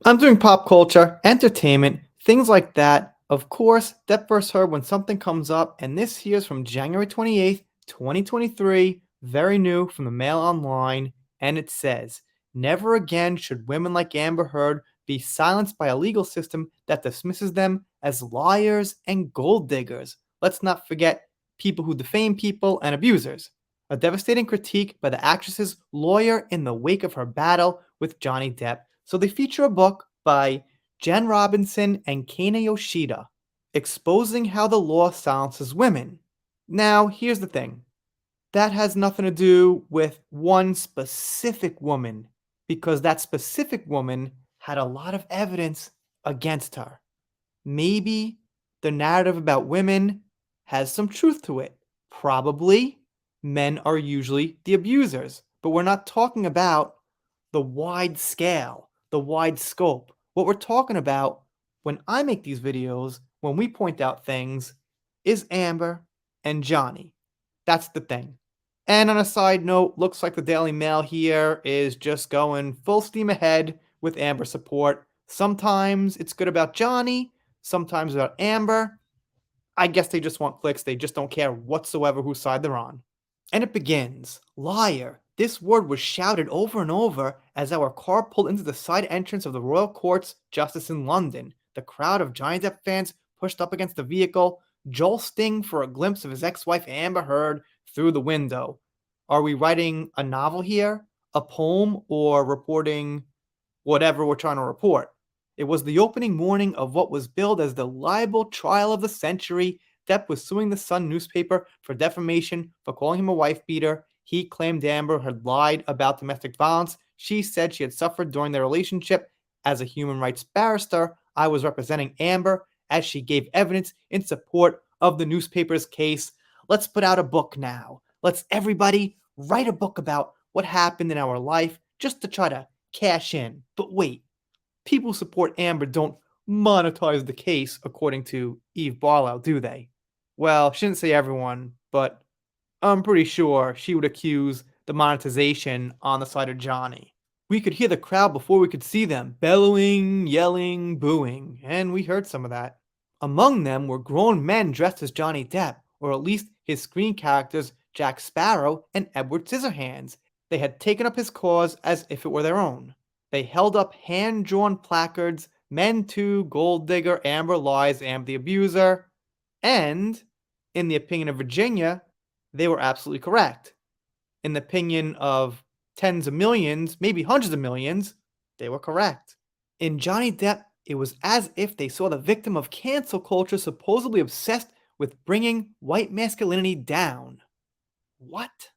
I'm doing pop culture, entertainment, things like that. Of course, Depp first heard when something comes up, and this here is from January 28th, 2023, very new from the Mail Online, and it says, never again should women like Amber Heard be silenced by a legal system that dismisses them as liars and gold diggers. Let's not forget people who defame people and abusers. A devastating critique by the actress's lawyer in the wake of her battle with Johnny Depp. So they feature a book by Jen Robinson and Kana Yoshida, exposing how the law silences women. Now, here's the thing. That has nothing to do with one specific woman, because that specific woman had a lot of evidence against her. Maybe the narrative about women has some truth to it. Probably men are usually the abusers, but we're not talking about the wide scale, the wide scope. What we're talking about when I make these videos, when we point out things, is Amber and Johnny. That's the thing. And on a side note, looks like the Daily Mail here is just going full steam ahead with Amber support. Sometimes it's good about Johnny, sometimes about Amber. I guess they just want clicks, they just don't care whatsoever whose side they're on. And it begins. Liar. This word was shouted over and over as our car pulled into the side entrance of the Royal Court's Justice in London. The crowd of Johnny Depp fans pushed up against the vehicle, jolting for a glimpse of his ex-wife Amber Heard through the window. Are we writing a novel here? A poem? Or reporting whatever we're trying to report? It was the opening morning of what was billed as the libel trial of the century. Depp was suing the Sun newspaper for defamation for calling him a wife beater. He claimed Amber had lied about domestic violence. She said she had suffered during their relationship. As a human rights barrister, I was representing Amber as she gave evidence in support of the newspaper's case. Let's put out a book now. Let's everybody write a book about what happened in our life just to try to cash in. But wait, people who support Amber don't monetize the case, according to Eve Barlow, do they? Well, she didn't say everyone, but I'm pretty sure she would accuse the monetization on the side of Johnny. We could hear the crowd before we could see them, bellowing, yelling, booing, and we heard some of that. Among them were grown men dressed as Johnny Depp, or at least his screen characters Jack Sparrow and Edward Scissorhands. They had taken up his cause as if it were their own. They held up hand-drawn placards, Men Too, Gold Digger, Amber Lies, Amber the Abuser, and, in the opinion of Virginia, they were absolutely correct. In the opinion of tens of millions, maybe hundreds of millions, they were correct. In Johnny Depp, it was as if they saw the victim of cancel culture supposedly obsessed with bringing white masculinity down. What?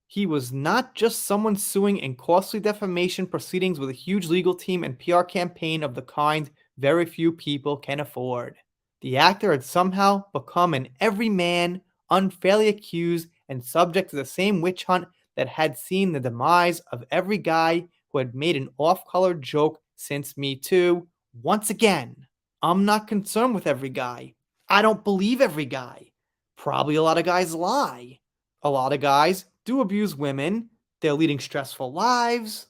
He was not just someone suing in costly defamation proceedings with a huge legal team and PR campaign of the kind very few people can afford. The actor had somehow become an everyman, unfairly accused and subject to the same witch hunt that had seen the demise of every guy who had made an off-color joke since Me Too. Once again, I'm not concerned with every guy. I don't believe every guy. Probably a lot of guys lie. A lot of guys do abuse women. They're leading stressful lives,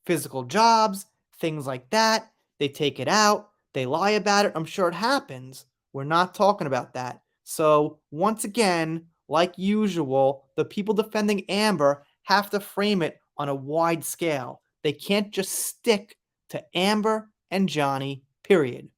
physical jobs, things like that. They take it out. They lie about it. I'm sure it happens. We're not talking about that. So, once again, like usual, the people defending Amber have to frame it on a wide scale. They can't just stick to Amber and Johnny, period.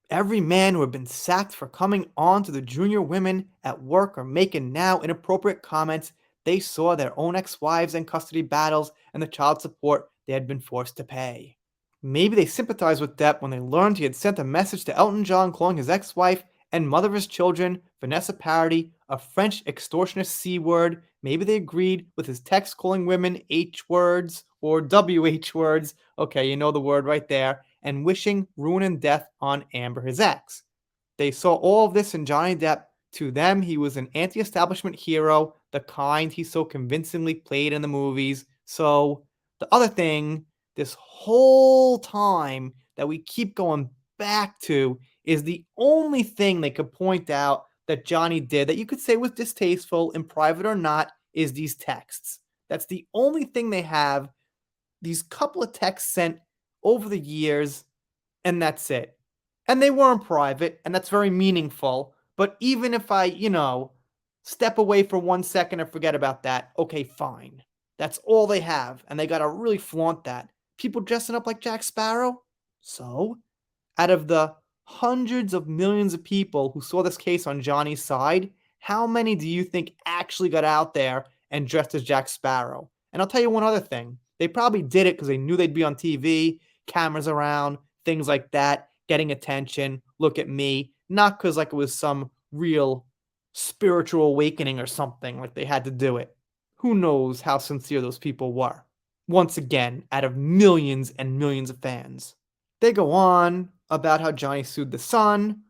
Every man who had been sacked for coming on to the junior women at work or making now inappropriate comments, they saw their own ex-wives and custody battles and the child support they had been forced to pay. Maybe they sympathized with Depp when they learned he had sent a message to Elton John calling his ex-wife and mother of his children, Vanessa Paradis, a French extortionist C-word. Maybe they agreed with his text calling women H-words or WH words. Okay, you know the word right there. And wishing ruin and death on Amber, his ex. They saw all of this in Johnny Depp. To them, he was an anti-establishment hero, the kind he so convincingly played in the movies. So, the other thing, this whole time that we keep going back to is the only thing they could point out that Johnny did that you could say was distasteful, in private or not, is these texts. That's the only thing they have. These couple of texts sent over the years, and that's it. And they weren't private, and that's very meaningful. But even if I, step away for 1 second and forget about that, okay, fine. That's all they have, and they gotta really flaunt that. People dressing up like Jack Sparrow? So? Out of the hundreds of millions of people who saw this case on Johnny's side, how many do you think actually got out there and dressed as Jack Sparrow? And I'll tell you one other thing. They probably did it because they knew they'd be on TV, cameras around, things like that, getting attention. Look at me. Not because like it was some real spiritual awakening or something, like they had to do it. Who knows how sincere those people were? Once again, out of millions and millions of fans. They go on about how Johnny sued the Sun,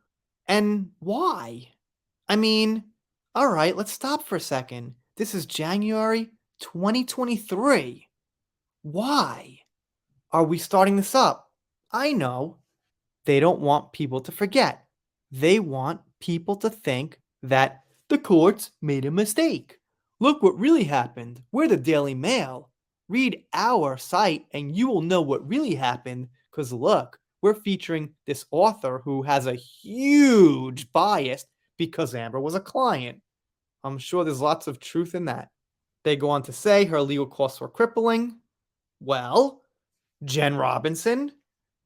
and why? I mean, alright, let's stop for a second. This is January 2023. Why are we starting this up? I know. They don't want people to forget. They want people to think that the courts made a mistake. Look what really happened. We're the Daily Mail. Read our site and you will know what really happened. Because look, we're featuring this author who has a huge bias because Amber was a client. I'm sure there's lots of truth in that. They go on to say her legal costs were crippling. Well, Jen Robinson,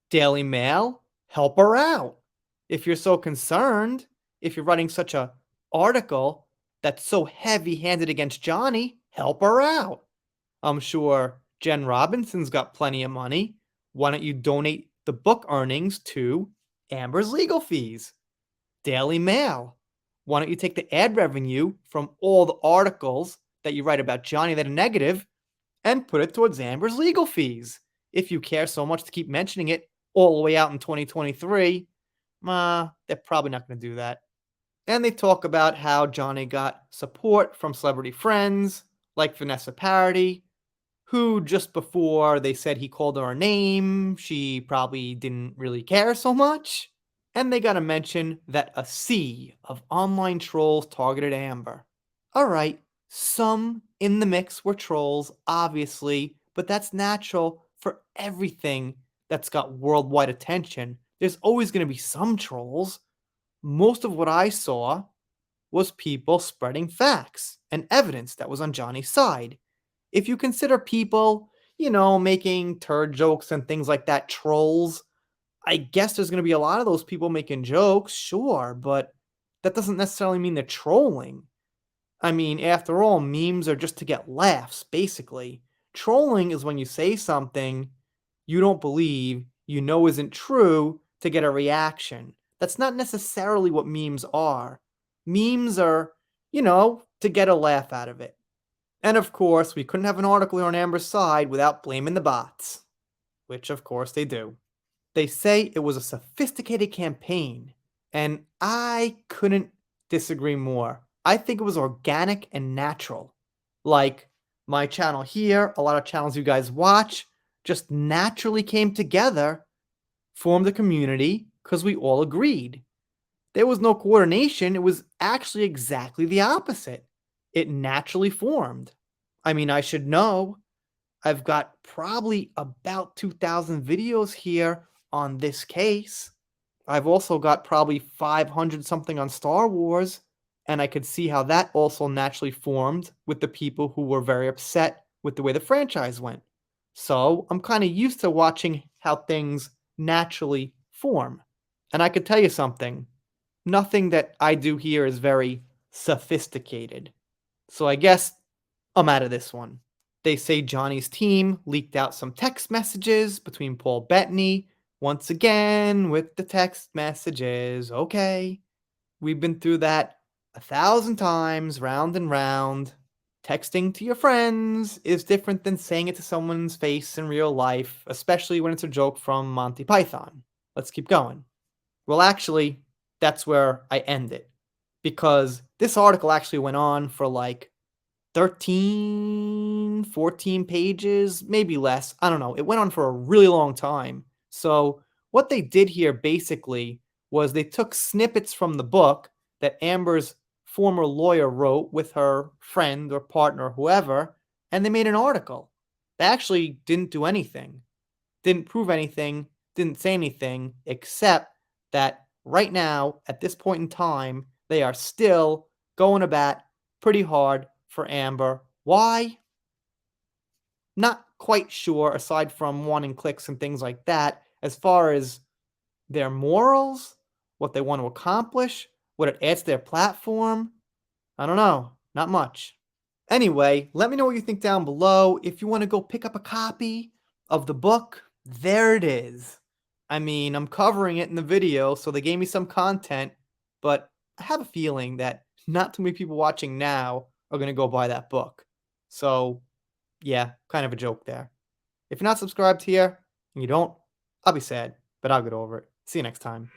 Daily Mail, help her out. If you're so concerned, if you're writing such a article that's so heavy-handed against Johnny, help her out. I'm sure Jen Robinson's got plenty of money. Why don't you donate the book earnings to Amber's legal fees? Daily Mail. Why don't you take the ad revenue from all the articles that you write about Johnny that are negative and put it towards Amber's legal fees? If you care so much to keep mentioning it all the way out in 2023, they're probably not going to do that. And they talk about how Johnny got support from celebrity friends like Vanessa Paradis, who just before they said he called her a name, she probably didn't really care so much. And they gotta mention that a sea of online trolls targeted Amber. Alright, some in the mix were trolls, obviously, but that's natural for everything that's got worldwide attention. There's always gonna be some trolls. Most of what I saw was people spreading facts and evidence that was on Johnny's side. If you consider people, making turd jokes and things like that trolls, I guess there's going to be a lot of those people making jokes, sure, but that doesn't necessarily mean they're trolling. I mean, after all, memes are just to get laughs, basically. Trolling is when you say something you don't believe, you know isn't true, to get a reaction. That's not necessarily what memes are. Memes are, to get a laugh out of it. And of course, we couldn't have an article on Amber's side without blaming the bots, which of course they do. They say it was a sophisticated campaign, and I couldn't disagree more. I think it was organic and natural. Like my channel here, a lot of channels you guys watch, just naturally came together, formed a community, because we all agreed. There was no coordination, it was actually exactly the opposite. It naturally formed. I mean, I should know. I've got probably about 2,000 videos here on this case. I've also got probably 500 something on Star Wars, and I could see how that also naturally formed with the people who were very upset with the way the franchise went. So I'm kind of used to watching how things naturally form. And I could tell you something, nothing that I do here is very sophisticated. So I guess I'm out of this one. They say Johnny's team leaked out some text messages between Paul Bettany. Once again, with the text messages. Okay. We've been through that 1,000 times, round and round. Texting to your friends is different than saying it to someone's face in real life, especially when it's a joke from Monty Python. Let's keep going. Well, actually, that's where I end it. Because this article actually went on for like 13, 14 pages, maybe less. I don't know. It went on for a really long time. So what they did here basically was they took snippets from the book that Amber's former lawyer wrote with her friend or partner, whoever, and they made an article. They actually didn't do anything. didn't prove anything, didn't say anything, except that right now, at this point in time, they are still going to bat pretty hard for Amber. Why? Not quite sure, aside from wanting clicks and things like that. As far as their morals, what they want to accomplish, what it adds to their platform, I don't know. Not much. Anyway, let me know what you think down below. If you want to go pick up a copy of the book, there it is. I mean, I'm covering it in the video, so they gave me some content, but I have a feeling that not too many people watching now are going to go buy that book. So, yeah, kind of a joke there. If you're not subscribed here and you don't, I'll be sad, but I'll get over it. See you next time.